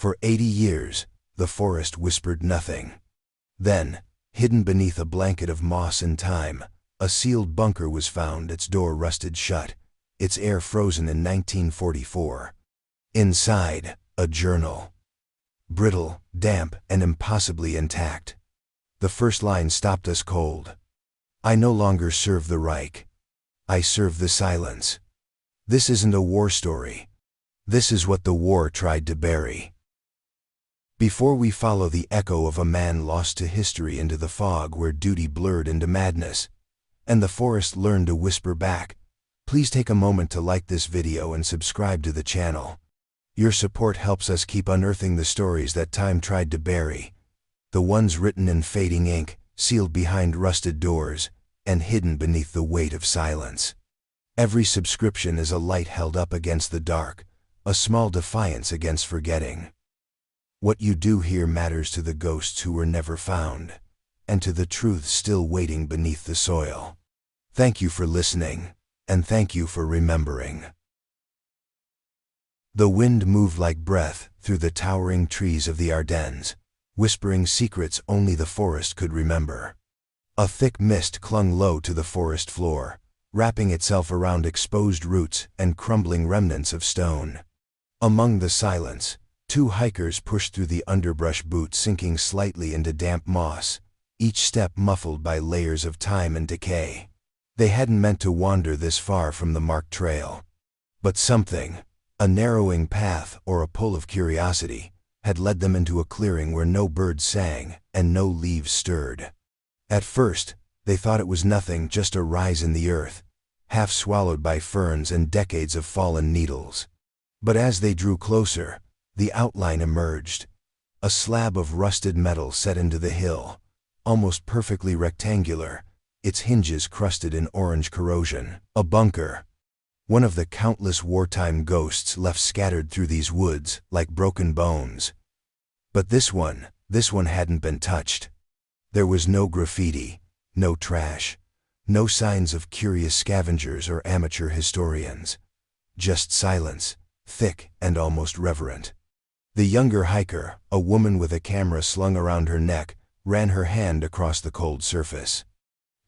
For 80 years, the forest whispered nothing. Then, hidden beneath a blanket of moss and thyme, a sealed bunker was found, its door rusted shut, its air frozen in 1944. Inside, a journal. Brittle, damp, and impossibly intact. The first line stopped us cold. I no longer serve the Reich. I serve the silence. This isn't a war story. This is what the war tried to bury. Before we follow the echo of a man lost to history into the fog where duty blurred into madness, and the forest learned to whisper back, please take a moment to like this video and subscribe to the channel. Your support helps us keep unearthing the stories that time tried to bury, the ones written in fading ink, sealed behind rusted doors, and hidden beneath the weight of silence. Every subscription is a light held up against the dark, a small defiance against forgetting. What you do here matters to the ghosts who were never found, and to the truth still waiting beneath the soil. Thank you for listening, and thank you for remembering. The wind moved like breath through the towering trees of the Ardennes, whispering secrets only the forest could remember. A thick mist clung low to the forest floor, wrapping itself around exposed roots and crumbling remnants of stone. Among the silence, two hikers pushed through the underbrush, boots sinking slightly into damp moss, each step muffled by layers of time and decay. They hadn't meant to wander this far from the marked trail. But something, a narrowing path or a pull of curiosity, had led them into a clearing where no birds sang and no leaves stirred. At first, they thought it was nothing, just a rise in the earth, half swallowed by ferns and decades of fallen needles. But as they drew closer, the outline emerged, a slab of rusted metal set into the hill, almost perfectly rectangular, its hinges crusted in orange corrosion. A bunker. One of the countless wartime ghosts left scattered through these woods like broken bones. But this one hadn't been touched. There was no graffiti, no trash, no signs of curious scavengers or amateur historians. Just silence, thick and almost reverent. The younger hiker, a woman with a camera slung around her neck, ran her hand across the cold surface.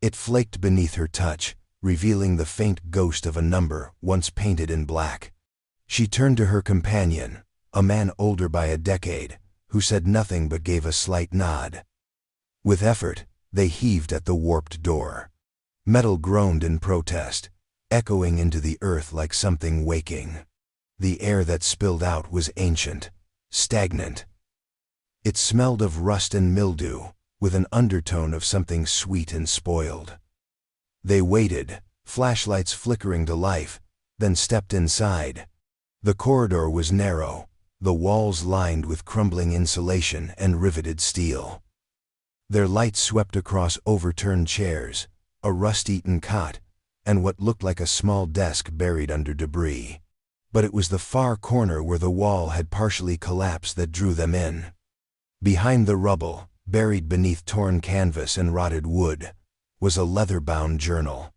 It flaked beneath her touch, revealing the faint ghost of a number once painted in black. She turned to her companion, a man older by a decade, who said nothing but gave a slight nod. With effort, they heaved at the warped door. Metal groaned in protest, echoing into the earth like something waking. The air that spilled out was ancient, stagnant. It smelled of rust and mildew, with an undertone of something sweet and spoiled. They waited, flashlights flickering to life, then stepped inside. The corridor was narrow, the walls lined with crumbling insulation and riveted steel. Their light swept across overturned chairs, a rust-eaten cot, and what looked like a small desk buried under debris. But it was the far corner where the wall had partially collapsed that drew them in. Behind the rubble, buried beneath torn canvas and rotted wood, was a leather-bound journal.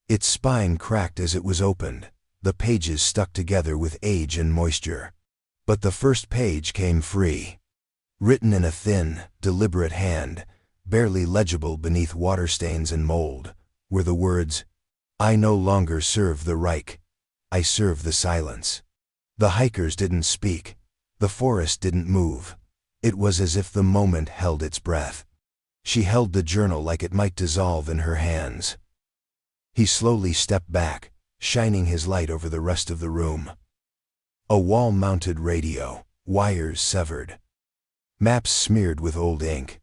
Its spine cracked as it was opened, the pages stuck together with age and moisture. But the first page came free. Written in a thin, deliberate hand, barely legible beneath water stains and mold, were the words, "I no longer serve the Reich. I serve the silence." The hikers didn't speak. The forest didn't move. It was as if the moment held its breath. She held the journal like it might dissolve in her hands. He slowly stepped back, shining his light over the rest of the room. A wall-mounted radio, wires severed. Maps smeared with old ink.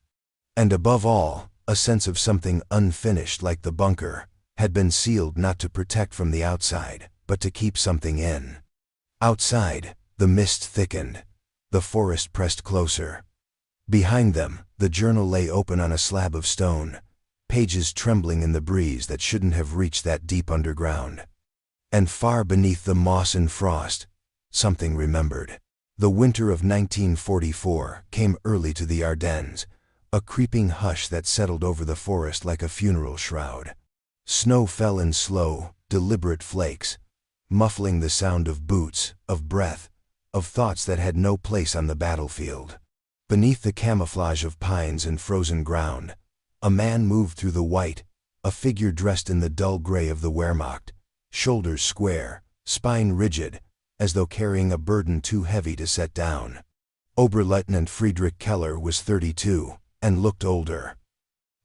And above all, a sense of something unfinished, like the bunker had been sealed not to protect from the outside, but to keep something in. Outside, the mist thickened. The forest pressed closer. Behind them, the journal lay open on a slab of stone, pages trembling in the breeze that shouldn't have reached that deep underground. And far beneath the moss and frost, something remembered. The winter of 1944 came early to the Ardennes, a creeping hush that settled over the forest like a funeral shroud. Snow fell in slow, deliberate flakes, muffling the sound of boots, of breath, of thoughts that had no place on the battlefield. Beneath the camouflage of pines and frozen ground, a man moved through the white, a figure dressed in the dull gray of the Wehrmacht, shoulders square, spine rigid, as though carrying a burden too heavy to set down. Oberleutnant Friedrich Keller was 32, and looked older.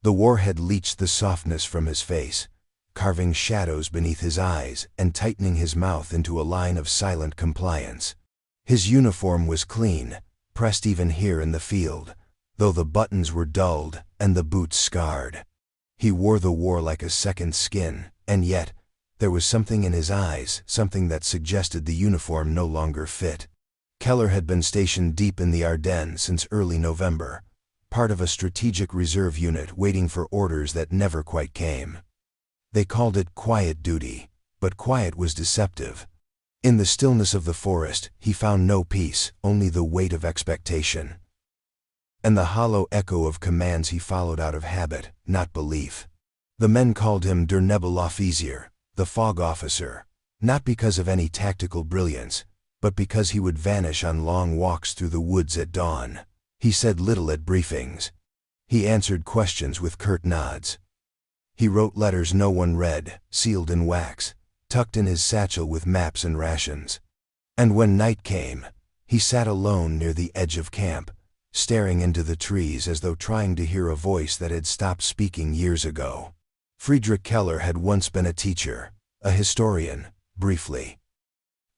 The war had leached the softness from his face, carving shadows beneath his eyes and tightening his mouth into a line of silent compliance. His uniform was clean, pressed even here in the field, though the buttons were dulled and the boots scarred. He wore the war like a second skin, and yet, there was something in his eyes, something that suggested the uniform no longer fit. Keller had been stationed deep in the Ardennes since early November, part of a strategic reserve unit waiting for orders that never quite came. They called it quiet duty, but quiet was deceptive. In the stillness of the forest, he found no peace, only the weight of expectation, and the hollow echo of commands he followed out of habit, not belief. The men called him Der Nebeloffizier, the fog officer, not because of any tactical brilliance, but because he would vanish on long walks through the woods at dawn. He said little at briefings. He answered questions with curt nods. He wrote letters no one read, sealed in wax, tucked in his satchel with maps and rations. And when night came, he sat alone near the edge of camp, staring into the trees as though trying to hear a voice that had stopped speaking years ago. Friedrich Keller had once been a teacher, a historian, briefly.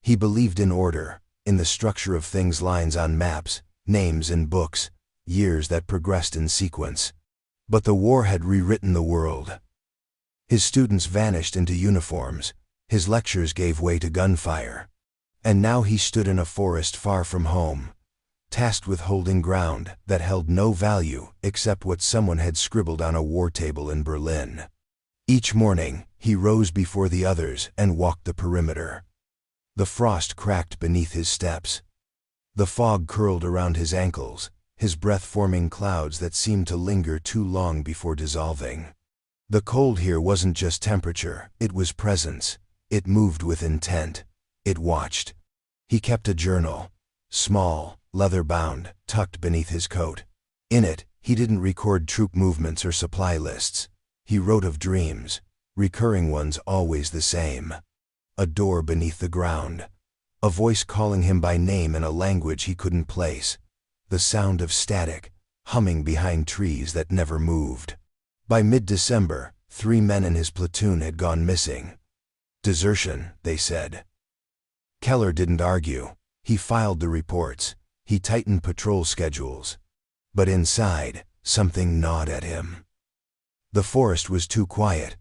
He believed in order, in the structure of things, lines on maps, names in books, years that progressed in sequence. But the war had rewritten the world. His students vanished into uniforms, his lectures gave way to gunfire. And now he stood in a forest far from home, tasked with holding ground that held no value except what someone had scribbled on a war table in Berlin. Each morning, he rose before the others and walked the perimeter. The frost cracked beneath his steps. The fog curled around his ankles, his breath forming clouds that seemed to linger too long before dissolving. The cold here wasn't just temperature, it was presence. It moved with intent. It watched. He kept a journal, small, leather-bound, tucked beneath his coat. In it, he didn't record troop movements or supply lists. He wrote of dreams, recurring ones always the same. A door beneath the ground, a voice calling him by name in a language he couldn't place, the sound of static, humming behind trees that never moved. By mid-December, 3 men in his platoon had gone missing. Desertion, they said. Keller didn't argue. He filed the reports. He tightened patrol schedules. But inside, something gnawed at him. The forest was too quiet,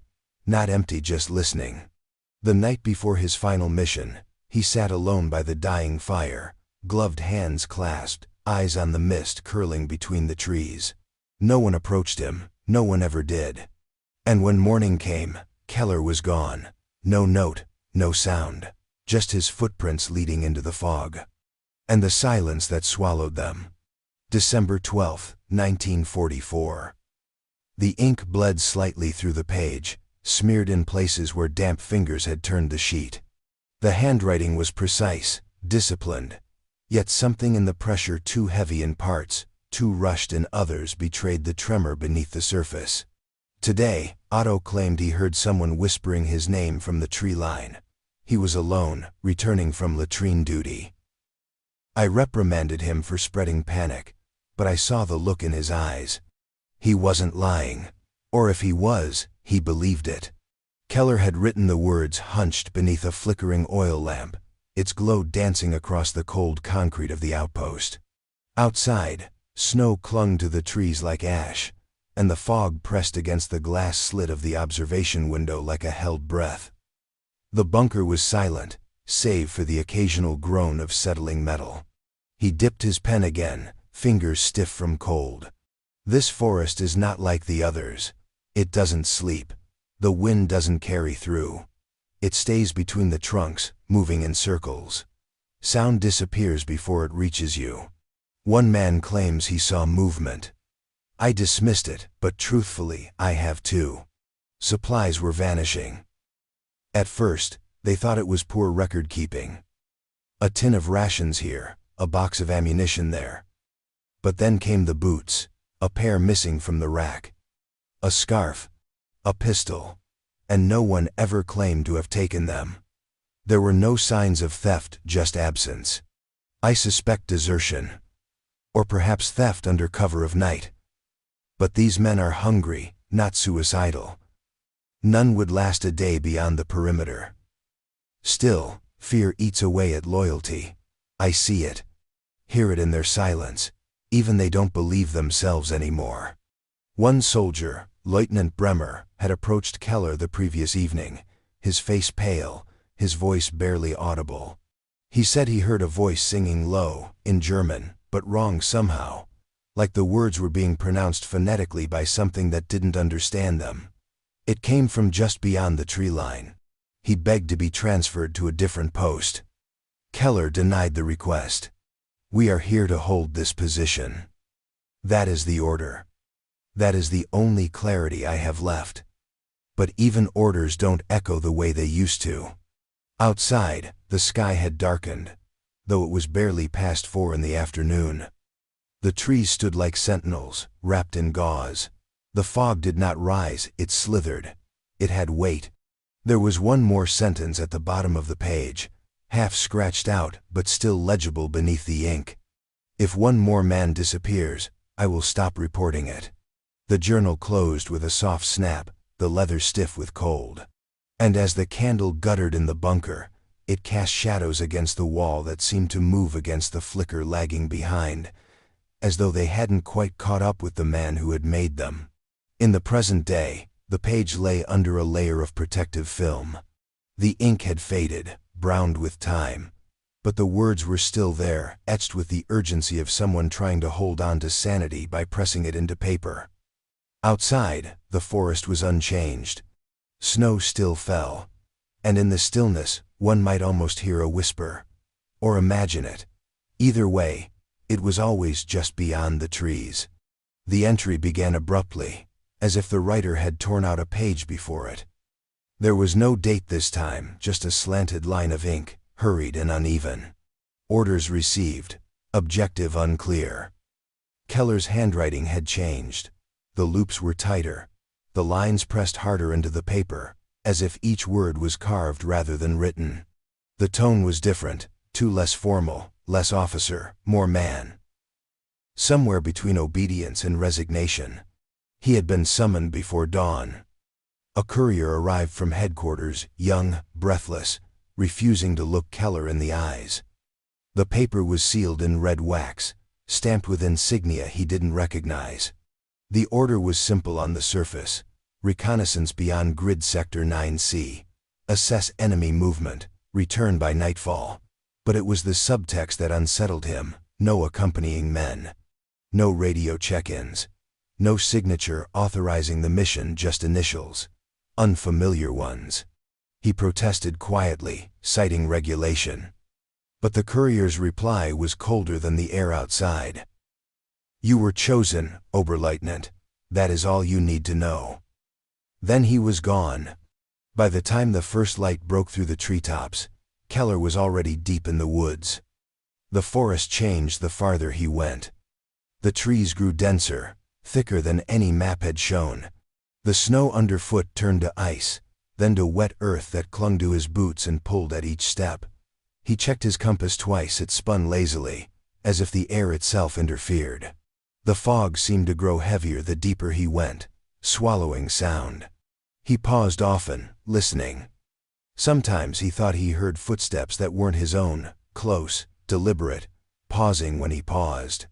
not empty, just listening. The night before his final mission, he sat alone by the dying fire, gloved hands clasped, eyes on the mist curling between the trees. No one approached him, no one ever did. And when morning came, Keller was gone. No note, no sound, just his footprints leading into the fog. And the silence that swallowed them. December 12, 1944. The ink bled slightly through the page, smeared in places where damp fingers had turned the sheet. The handwriting was precise, disciplined, yet something in the pressure, too heavy in parts, too rushed in others, betrayed the tremor beneath the surface. Today, Otto claimed he heard someone whispering his name from the tree line. He was alone, returning from latrine duty. I reprimanded him for spreading panic, but I saw the look in his eyes. He wasn't lying, or if he was, he believed it. Keller had written the words hunched beneath a flickering oil lamp, its glow dancing across the cold concrete of the outpost. Outside, snow clung to the trees like ash, and the fog pressed against the glass slit of the observation window like a held breath. The bunker was silent, save for the occasional groan of settling metal. He dipped his pen again, fingers stiff from cold. This forest is not like the others. It doesn't sleep. The wind doesn't carry through. It stays between the trunks, moving in circles. Sound disappears before it reaches you. One man claims he saw movement. I dismissed it, but truthfully, I have too. Supplies were vanishing. At first, they thought it was poor record keeping. A tin of rations here, a box of ammunition there. But then came the boots, a pair missing from the rack. A scarf, a pistol, and no one ever claimed to have taken them. There were no signs of theft, just absence. I suspect desertion, or perhaps theft under cover of night. But these men are hungry, not suicidal. None would last a day beyond the perimeter. Still, fear eats away at loyalty. I see it, hear it in their silence. Even they don't believe themselves anymore. One soldier, Lieutenant Bremer, had approached Keller the previous evening, his face pale, his voice barely audible. He said he heard a voice singing low, in German, but wrong somehow, like the words were being pronounced phonetically by something that didn't understand them. It came from just beyond the tree line. He begged to be transferred to a different post. Keller denied the request. "We are here to hold this position. That is the order. That is the only clarity I have left." But even orders don't echo the way they used to. Outside, the sky had darkened, though it was barely past 4 in the afternoon. The trees stood like sentinels, wrapped in gauze. The fog did not rise, it slithered. It had weight. There was one more sentence at the bottom of the page, half scratched out but still legible beneath the ink. "If one more man disappears, I will stop reporting it." The journal closed with a soft snap, the leather stiff with cold. And as the candle guttered in the bunker, it cast shadows against the wall that seemed to move against the flicker lagging behind, as though they hadn't quite caught up with the man who had made them. In the present day, the page lay under a layer of protective film. The ink had faded, browned with time, but the words were still there, etched with the urgency of someone trying to hold on to sanity by pressing it into paper. Outside, the forest was unchanged. Snow still fell, and in the stillness, one might almost hear a whisper, or imagine it. Either way, it was always just beyond the trees. The entry began abruptly, as if the writer had torn out a page before it. There was no date this time, just a slanted line of ink, hurried and uneven. Orders received, objective unclear. Keller's handwriting had changed. The loops were tighter, the lines pressed harder into the paper, as if each word was carved rather than written. The tone was different, too less formal, less officer, more man. Somewhere between obedience and resignation. He had been summoned before dawn. A courier arrived from headquarters, young, breathless, refusing to look Keller in the eyes. The paper was sealed in red wax, stamped with insignia he didn't recognize. The order was simple on the surface: reconnaissance beyond grid sector 9C, assess enemy movement, return by nightfall. But it was the subtext that unsettled him: no accompanying men, no radio check-ins, no signature authorizing the mission, just initials, unfamiliar ones. He protested quietly, citing regulation. But the courier's reply was colder than the air outside. "You were chosen, Oberleutnant. That is all you need to know." Then he was gone. By the time the first light broke through the treetops, Keller was already deep in the woods. The forest changed the farther he went. The trees grew denser, thicker than any map had shown. The snow underfoot turned to ice, then to wet earth that clung to his boots and pulled at each step. He checked his compass twice. It spun lazily, as if the air itself interfered. The fog seemed to grow heavier the deeper he went, swallowing sound. He paused often, listening. Sometimes he thought he heard footsteps that weren't his own, close, deliberate, pausing when he paused.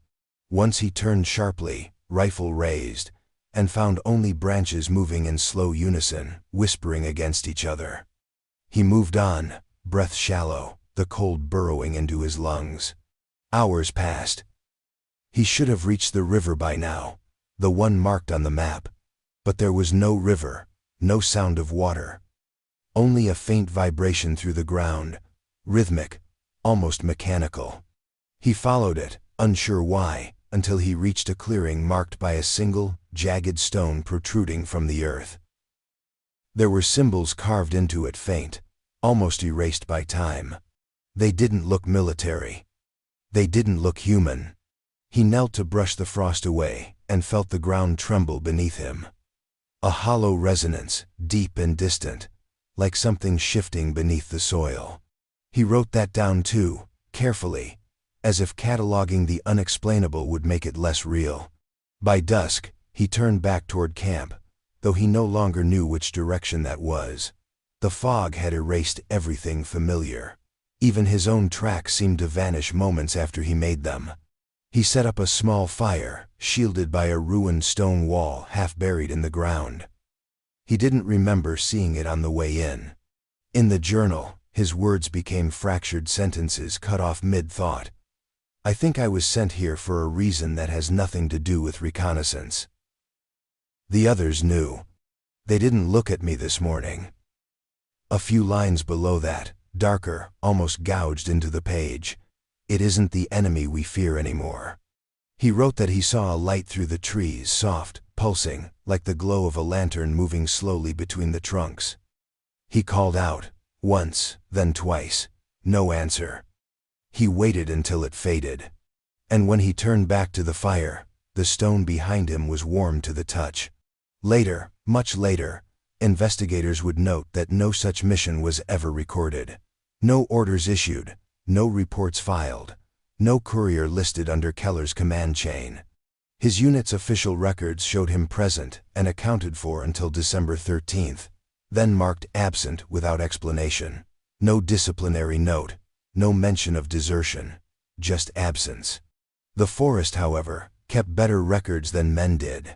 Once he turned sharply, rifle raised, and found only branches moving in slow unison, whispering against each other. He moved on, breath shallow, the cold burrowing into his lungs. Hours passed. He should have reached the river by now, the one marked on the map. But there was no river, no sound of water. Only a faint vibration through the ground, rhythmic, almost mechanical. He followed it, unsure why, until he reached a clearing marked by a single, jagged stone protruding from the earth. There were symbols carved into it, faint, almost erased by time. They didn't look military. They didn't look human. He knelt to brush the frost away and felt the ground tremble beneath him. A hollow resonance, deep and distant, like something shifting beneath the soil. He wrote that down too, carefully, as if cataloging the unexplainable would make it less real. By dusk, he turned back toward camp, though he no longer knew which direction that was. The fog had erased everything familiar. Even his own tracks seemed to vanish moments after he made them. He set up a small fire, shielded by a ruined stone wall half buried in the ground. He didn't remember seeing it on the way in. In the journal, his words became fractured sentences cut off mid-thought. I think I was sent here for a reason that has nothing to do with reconnaissance. The others knew. They didn't look at me this morning. A few lines below that, darker, almost gouged into the page. It isn't the enemy we fear anymore. He wrote that he saw a light through the trees, soft, pulsing, like the glow of a lantern moving slowly between the trunks. He called out, once, then twice. No answer. He waited until it faded. And when he turned back to the fire, the stone behind him was warm to the touch. Later, much later, investigators would note that no such mission was ever recorded. No orders issued, no reports filed, no courier listed under Keller's command chain. His unit's official records showed him present and accounted for until December 13th, then marked absent without explanation. No disciplinary note, no mention of desertion, just absence. The forest, however, kept better records than men did.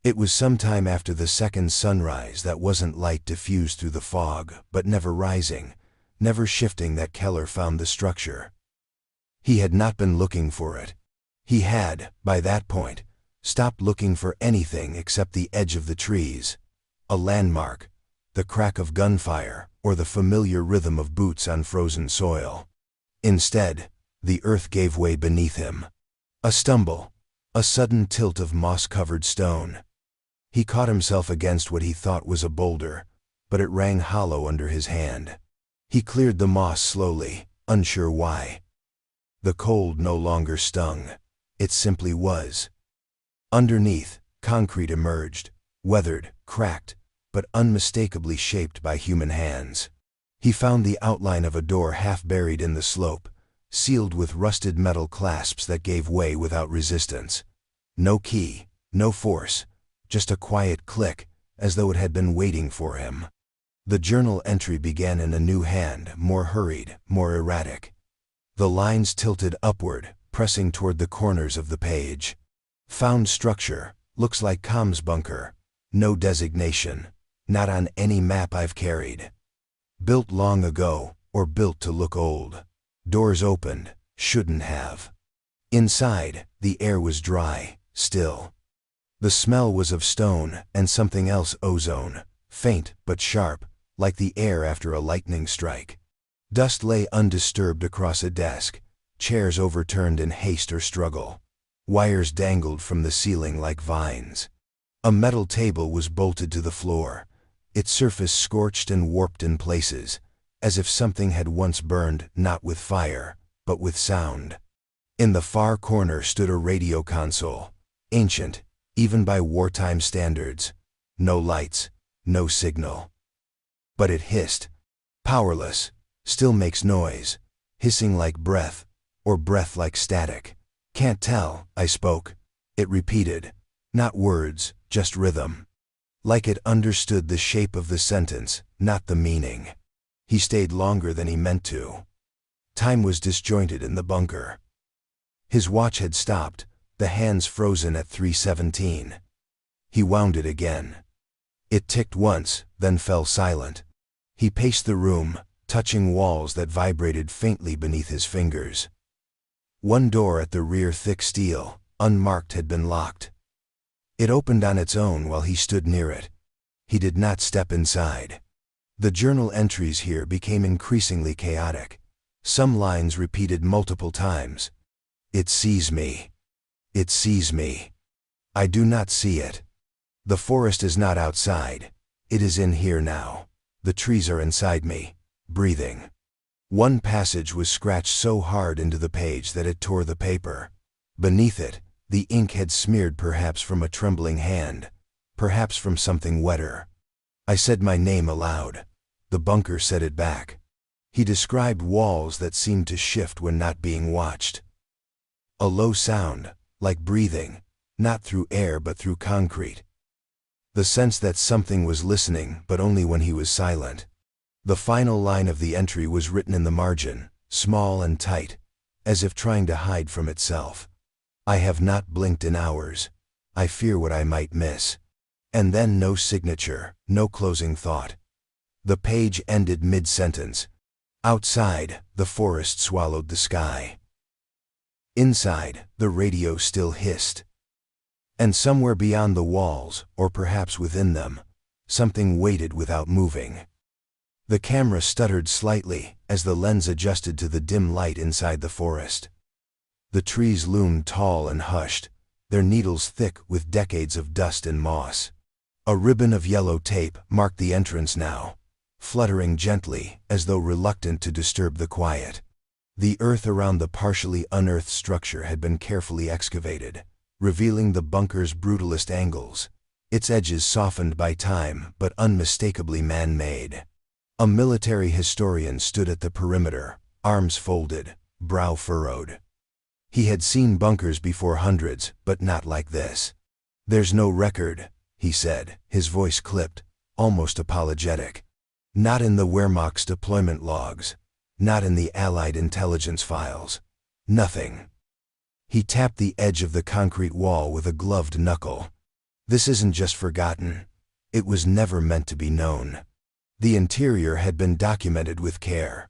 It was sometime after the second sunrise that wasn't light diffused through the fog, but never rising, never shifting, that Keller found the structure. He had not been looking for it. He had, by that point, stopped looking for anything except the edge of the trees, a landmark, the crack of gunfire, or the familiar rhythm of boots on frozen soil. Instead, the earth gave way beneath him. A stumble, a sudden tilt of moss-covered stone. He caught himself against what he thought was a boulder, but it rang hollow under his hand. He cleared the moss slowly, unsure why. The cold no longer stung. It simply was. Underneath, concrete emerged, weathered, cracked, but unmistakably shaped by human hands. He found the outline of a door half buried in the slope, sealed with rusted metal clasps that gave way without resistance. No key, no force, just a quiet click, as though it had been waiting for him. The journal entry began in a new hand, more hurried, more erratic. The lines tilted upward, pressing toward the corners of the page. Found structure, looks like comms bunker. No designation, not on any map I've carried. Built long ago, or built to look old. Doors opened, shouldn't have. Inside, the air was dry, still. The smell was of stone and something else, ozone, faint but sharp, like the air after a lightning strike. Dust lay undisturbed across a desk, chairs overturned in haste or struggle. Wires dangled from the ceiling like vines. A metal table was bolted to the floor, its surface scorched and warped in places, as if something had once burned not with fire, but with sound. In the far corner stood a radio console, ancient, even by wartime standards. No lights, no signal. But it hissed. Powerless, still makes noise, hissing like breath, or breath like static. Can't tell, I spoke. It repeated. Not words, just rhythm. Like it understood the shape of the sentence, not the meaning. He stayed longer than he meant to. Time was disjointed in the bunker. His watch had stopped, the hands frozen at 3:17. He wound it again. It ticked once, then fell silent. He paced the room, touching walls that vibrated faintly beneath his fingers. One door at the rear, thick steel, unmarked, had been locked. It opened on its own while he stood near it. He did not step inside. The journal entries here became increasingly chaotic. Some lines repeated multiple times. It sees me. It sees me. I do not see it. The forest is not outside. It is in here now. The trees are inside me, breathing. One passage was scratched so hard into the page that it tore the paper. Beneath it, the ink had smeared, perhaps from a trembling hand, perhaps from something wetter. I said my name aloud. The bunker said it back. He described walls that seemed to shift when not being watched. A low sound, like breathing, not through air but through concrete. The sense that something was listening, but only when he was silent. The final line of the entry was written in the margin, small and tight, as if trying to hide from itself. I have not blinked in hours. I fear what I might miss. And then no signature, no closing thought. The page ended mid-sentence. Outside, the forest swallowed the sky. Inside, the radio still hissed. And somewhere beyond the walls, or perhaps within them, something waited without moving. The camera stuttered slightly as the lens adjusted to the dim light inside the forest. The trees loomed tall and hushed, their needles thick with decades of dust and moss. A ribbon of yellow tape marked the entrance now, fluttering gently as though reluctant to disturb the quiet. The earth around the partially unearthed structure had been carefully excavated, revealing the bunker's brutalist angles, its edges softened by time but unmistakably man-made. A military historian stood at the perimeter, arms folded, brow furrowed. He had seen bunkers before, hundreds, but not like this. "There's no record," he said, his voice clipped, almost apologetic. "Not in the Wehrmacht's deployment logs, not in the Allied intelligence files. Nothing." He tapped the edge of the concrete wall with a gloved knuckle. "This isn't just forgotten. It was never meant to be known." The interior had been documented with care.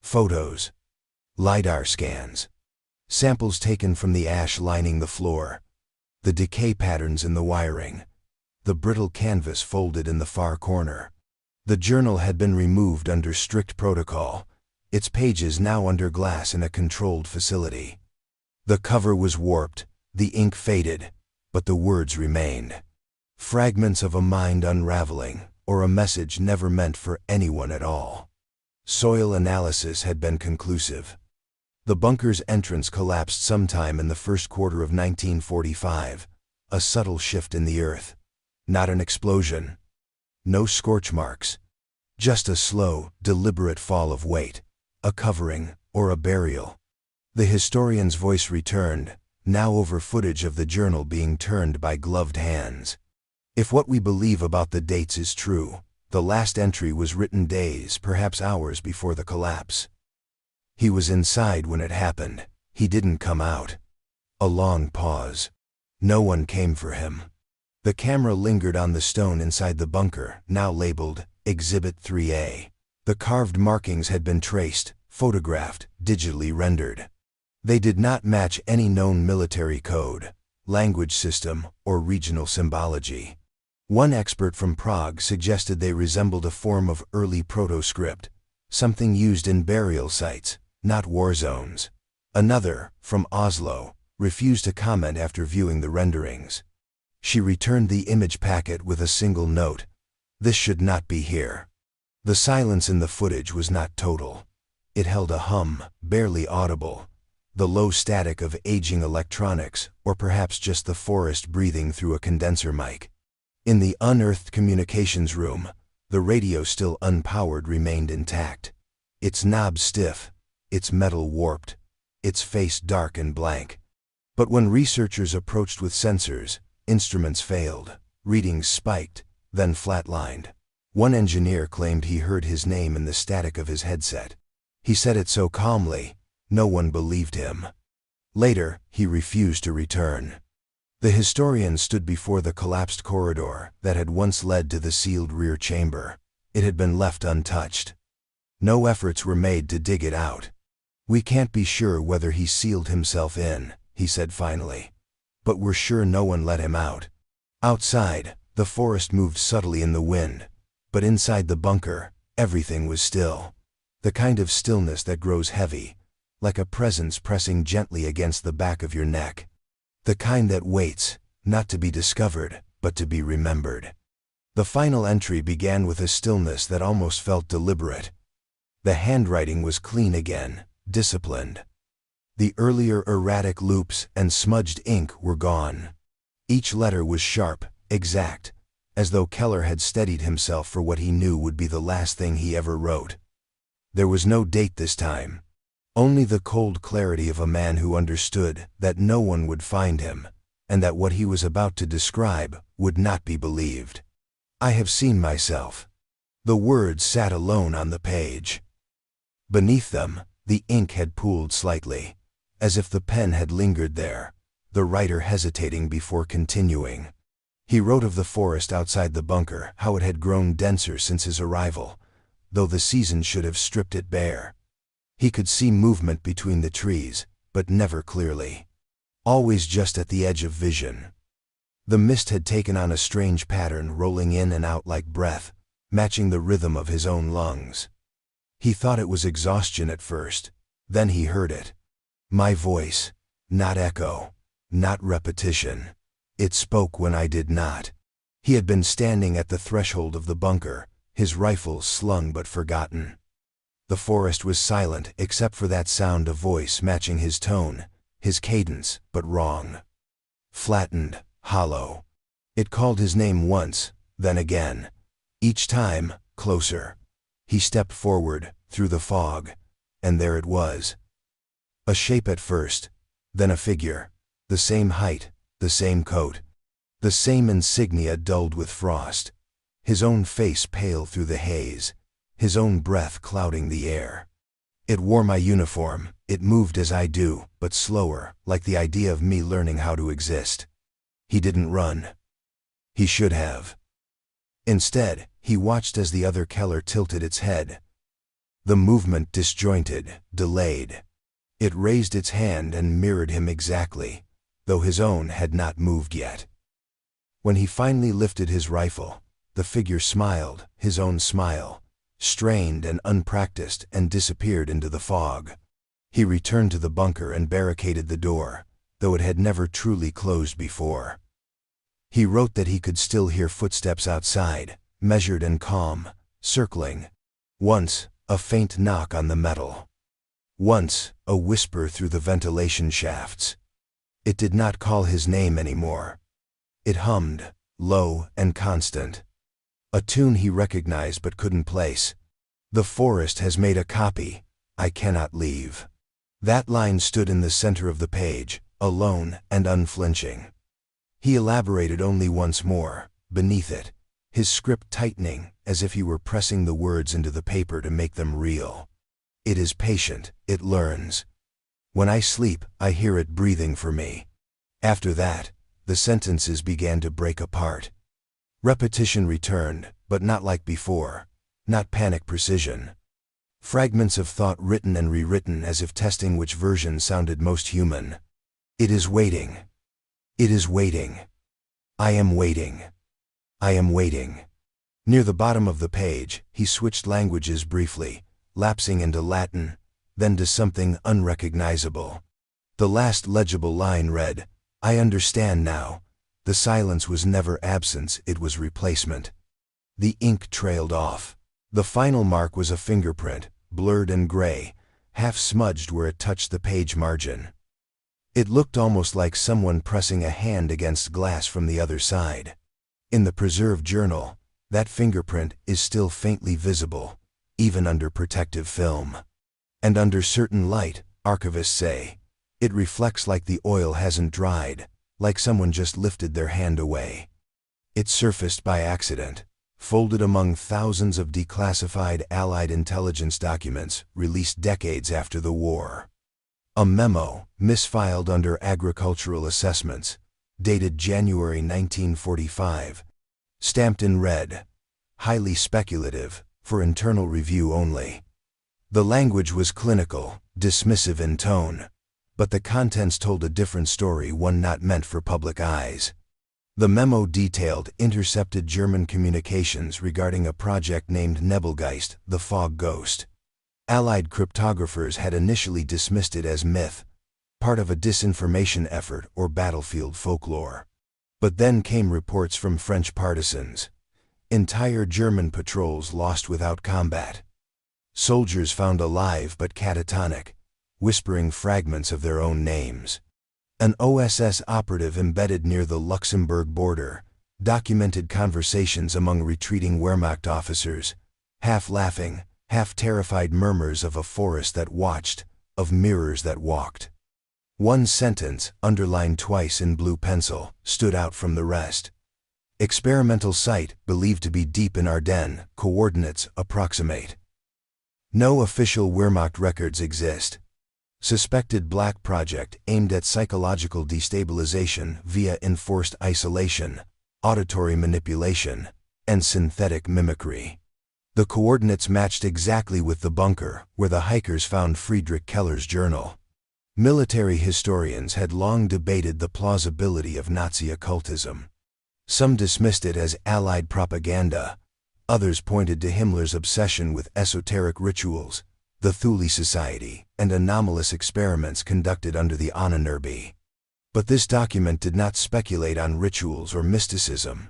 Photos, LiDAR scans, samples taken from the ash lining the floor, the decay patterns in the wiring, the brittle canvas folded in the far corner. The journal had been removed under strict protocol, its pages now under glass in a controlled facility. The cover was warped, the ink faded, but the words remained. Fragments of a mind unraveling, or a message never meant for anyone at all. Soil analysis had been conclusive. The bunker's entrance collapsed sometime in the first quarter of 1945, a subtle shift in the earth. Not an explosion. No scorch marks. Just a slow, deliberate fall of weight, a covering, or a burial. The historian's voice returned, now over footage of the journal being turned by gloved hands. "If what we believe about the dates is true, the last entry was written days, perhaps hours before the collapse. He was inside when it happened. He didn't come out." A long pause. No one came for him. The camera lingered on the stone inside the bunker, now labeled Exhibit 3A. The carved markings had been traced, photographed, digitally rendered. They did not match any known military code, language system, or regional symbology. One expert from Prague suggested they resembled a form of early proto-script, something used in burial sites, not war zones. Another, from Oslo, refused to comment after viewing the renderings. She returned the image packet with a single note: "This should not be here." The silence in the footage was not total. It held a hum, barely audible, the low static of aging electronics, or perhaps just the forest breathing through a condenser mic. In the unearthed communications room, the radio, still unpowered, remained intact. Its knob stiff, its metal warped, its face dark and blank. But when researchers approached with sensors, instruments failed, readings spiked, then flatlined. One engineer claimed he heard his name in the static of his headset. He said it so calmly, no one believed him. Later, he refused to return. The historian stood before the collapsed corridor that had once led to the sealed rear chamber. It had been left untouched. No efforts were made to dig it out. "We can't be sure whether he sealed himself in," he said finally. "But we're sure no one let him out." Outside, the forest moved subtly in the wind, but inside the bunker, everything was still. The kind of stillness that grows heavy, like a presence pressing gently against the back of your neck. The kind that waits, not to be discovered, but to be remembered. The final entry began with a stillness that almost felt deliberate. The handwriting was clean again, disciplined. The earlier erratic loops and smudged ink were gone. Each letter was sharp, exact, as though Keller had steadied himself for what he knew would be the last thing he ever wrote. There was no date this time. Only the cold clarity of a man who understood that no one would find him, and that what he was about to describe would not be believed. I have seen myself. The words sat alone on the page. Beneath them, the ink had pooled slightly, as if the pen had lingered there, the writer hesitating before continuing. He wrote of the forest outside the bunker, how it had grown denser since his arrival, though the season should have stripped it bare. He could see movement between the trees, but never clearly. Always just at the edge of vision. The mist had taken on a strange pattern, rolling in and out like breath, matching the rhythm of his own lungs. He thought it was exhaustion at first, then he heard it. My voice, not echo, not repetition. It spoke when I did not. He had been standing at the threshold of the bunker, his rifle slung but forgotten. The forest was silent except for that sound of voice matching his tone, his cadence, but wrong. Flattened, hollow. It called his name once, then again. Each time, closer. He stepped forward, through the fog, and there it was. A shape at first, then a figure, the same height, the same coat, the same insignia dulled with frost, his own face pale through the haze, his own breath clouding the air. It wore my uniform, it moved as I do, but slower, like the idea of me learning how to exist. He didn't run. He should have. Instead, he watched as the other Keller tilted its head. The movement disjointed, delayed. It raised its hand and mirrored him exactly, though his own had not moved yet. When he finally lifted his rifle, the figure smiled, his own smile, strained and unpracticed, and disappeared into the fog. He returned to the bunker and barricaded the door, though it had never truly closed before. He wrote that he could still hear footsteps outside, measured and calm, circling. Once, a faint knock on the metal. Once, a whisper through the ventilation shafts. It did not call his name anymore. It hummed, low and constant. A tune he recognized but couldn't place. The forest has made a copy. I cannot leave. That line stood in the center of the page, alone and unflinching. He elaborated only once more, beneath it, his script tightening as if he were pressing the words into the paper to make them real. It is patient, it learns. When I sleep, I hear it breathing for me. After that, the sentences began to break apart. Repetition returned, but not like before, not panic precision. Fragments of thought written and rewritten as if testing which version sounded most human. It is waiting. It is waiting. I am waiting. I am waiting. Near the bottom of the page, he switched languages briefly, lapsing into Latin, then to something unrecognizable. The last legible line read, I understand now. The silence was never absence, it was replacement. The ink trailed off. The final mark was a fingerprint, blurred and gray, half smudged where it touched the page margin. It looked almost like someone pressing a hand against glass from the other side. In the preserved journal, that fingerprint is still faintly visible, even under protective film. And under certain light, archivists say, it reflects like the oil hasn't dried, like someone just lifted their hand away. It surfaced by accident, folded among thousands of declassified Allied intelligence documents released decades after the war. A memo, misfiled under agricultural assessments, dated January 1945, stamped in red, highly speculative, for internal review only. The language was clinical, dismissive in tone, but the contents told a different story, one not meant for public eyes. The memo detailed intercepted German communications regarding a project named Nebelgeist, the fog ghost. Allied cryptographers had initially dismissed it as myth, part of a disinformation effort or battlefield folklore. But then came reports from French partisans. Entire German patrols lost without combat. Soldiers found alive but catatonic, whispering fragments of their own names. An OSS operative embedded near the Luxembourg border documented conversations among retreating Wehrmacht officers, half laughing, half terrified murmurs of a forest that watched, of mirrors that walked. One sentence, underlined twice in blue pencil, stood out from the rest. Experimental site, believed to be deep in Ardennes, coordinates approximate. No official Wehrmacht records exist. Suspected black project aimed at psychological destabilization via enforced isolation, auditory manipulation, and synthetic mimicry. The coordinates matched exactly with the bunker where the hikers found Friedrich Keller's journal. Military historians had long debated the plausibility of Nazi occultism. Some dismissed it as Allied propaganda. Others pointed to Himmler's obsession with esoteric rituals, the Thule Society, and anomalous experiments conducted under the Ahnenerbe. But this document did not speculate on rituals or mysticism.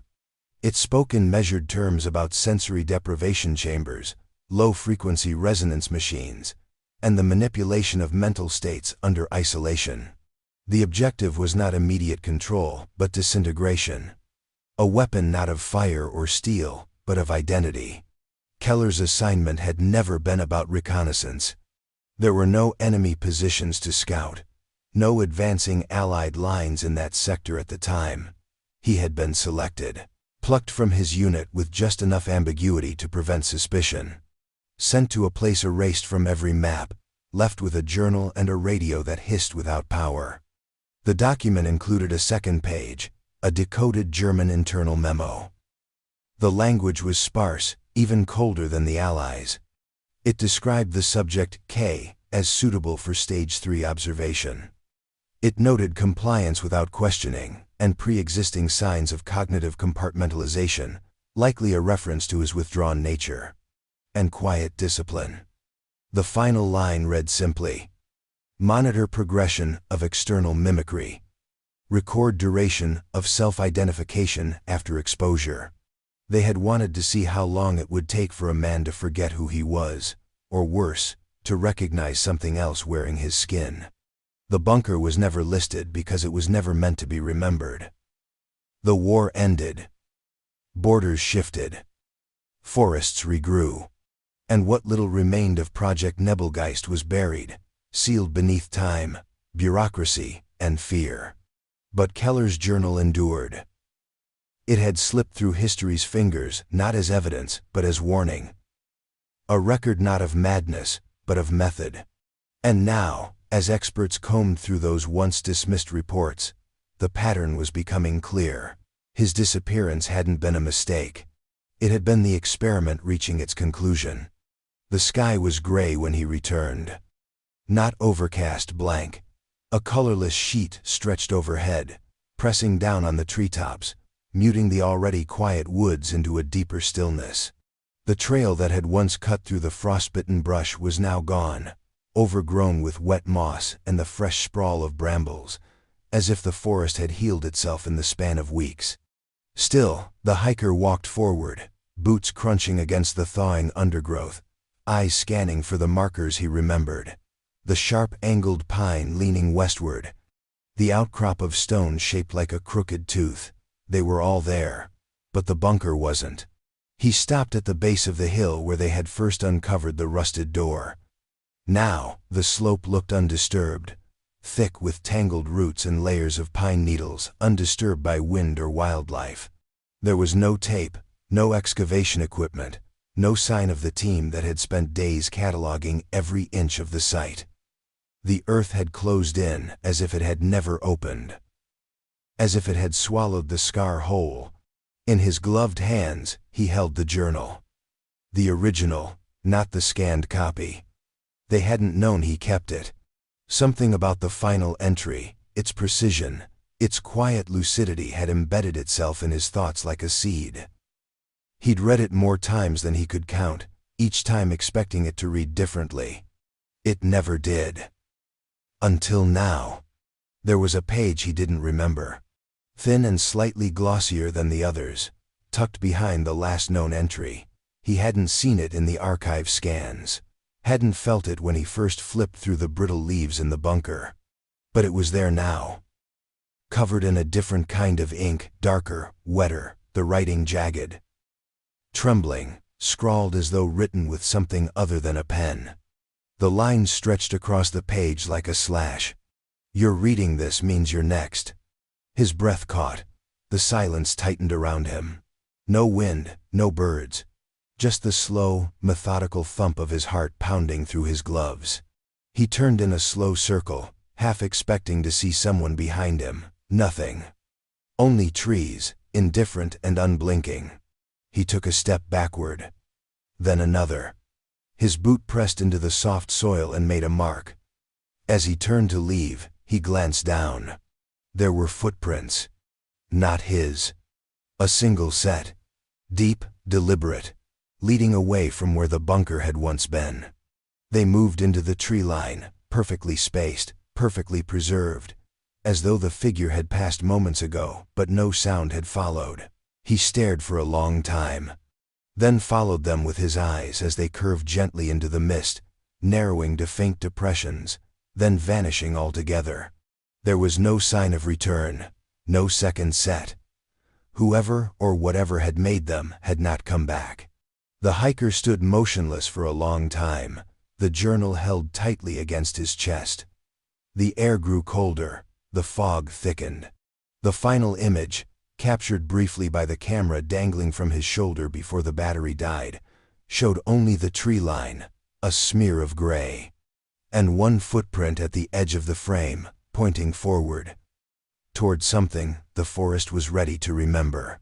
It spoke in measured terms about sensory deprivation chambers, low-frequency resonance machines, and the manipulation of mental states under isolation. The objective was not immediate control, but disintegration. A weapon not of fire or steel, but of identity. Keller's assignment had never been about reconnaissance. There were no enemy positions to scout, no advancing Allied lines in that sector at the time. He had been selected, plucked from his unit with just enough ambiguity to prevent suspicion. Sent to a place erased from every map, left with a journal and a radio that hissed without power. The document included a second page, a decoded German internal memo. The language was sparse, even colder than the Allies. It described the subject, K, as suitable for Stage 3 observation. It noted compliance without questioning, and pre-existing signs of cognitive compartmentalization, likely a reference to his withdrawn nature. And quiet discipline. The final line read simply, "Monitor progression of external mimicry. Record duration of self-identification after exposure." They had wanted to see how long it would take for a man to forget who he was, or worse, to recognize something else wearing his skin. The bunker was never listed because it was never meant to be remembered. The war ended. Borders shifted. Forests regrew. And what little remained of Project Nebelgeist was buried, sealed beneath time, bureaucracy, and fear. But Keller's journal endured. It had slipped through history's fingers, not as evidence, but as warning. A record not of madness, but of method. And now, as experts combed through those once dismissed reports, the pattern was becoming clear. His disappearance hadn't been a mistake. It had been the experiment reaching its conclusion. The sky was gray when he returned. Not overcast blank. A colorless sheet stretched overhead, pressing down on the treetops, muting the already quiet woods into a deeper stillness. The trail that had once cut through the frostbitten brush was now gone, overgrown with wet moss and the fresh sprawl of brambles, as if the forest had healed itself in the span of weeks. Still, the hiker walked forward, boots crunching against the thawing undergrowth, eyes scanning for the markers he remembered. The sharp-angled pine leaning westward, the outcrop of stone shaped like a crooked tooth. They were all there, but the bunker wasn't. He stopped at the base of the hill where they had first uncovered the rusted door. Now, the slope looked undisturbed, thick with tangled roots and layers of pine needles, undisturbed by wind or wildlife. There was no tape, no excavation equipment, no sign of the team that had spent days cataloging every inch of the site. The earth had closed in as if it had never opened. As if it had swallowed the scar whole. In his gloved hands, he held the journal. The original, not the scanned copy. They hadn't known he kept it. Something about the final entry, its precision, its quiet lucidity had embedded itself in his thoughts like a seed. He'd read it more times than he could count, each time expecting it to read differently. It never did. Until now. There was a page he didn't remember. Thin and slightly glossier than the others, tucked behind the last known entry. He hadn't seen it in the archive scans. Hadn't felt it when he first flipped through the brittle leaves in the bunker. But it was there now. Covered in a different kind of ink, darker, wetter, the writing jagged. Trembling, scrawled as though written with something other than a pen. The lines stretched across the page like a slash. "You're reading this means you're next." His breath caught. The silence tightened around him. No wind, no birds. Just the slow, methodical thump of his heart pounding through his gloves. He turned in a slow circle, half expecting to see someone behind him. Nothing. Only trees, indifferent and unblinking. He took a step backward. Then another. His boot pressed into the soft soil and made a mark. As he turned to leave, he glanced down. There were footprints. Not his. A single set. Deep, deliberate, leading away from where the bunker had once been. They moved into the tree line, perfectly spaced, perfectly preserved, as though the figure had passed moments ago, but no sound had followed. He stared for a long time, then followed them with his eyes as they curved gently into the mist, narrowing to faint depressions, then vanishing altogether. There was no sign of return, no second set. Whoever or whatever had made them had not come back. The hiker stood motionless for a long time, the journal held tightly against his chest. The air grew colder, the fog thickened. The final image, captured briefly by the camera dangling from his shoulder before the battery died, showed only the tree line, a smear of gray. And one footprint at the edge of the frame, pointing forward. Toward something the forest was ready to remember.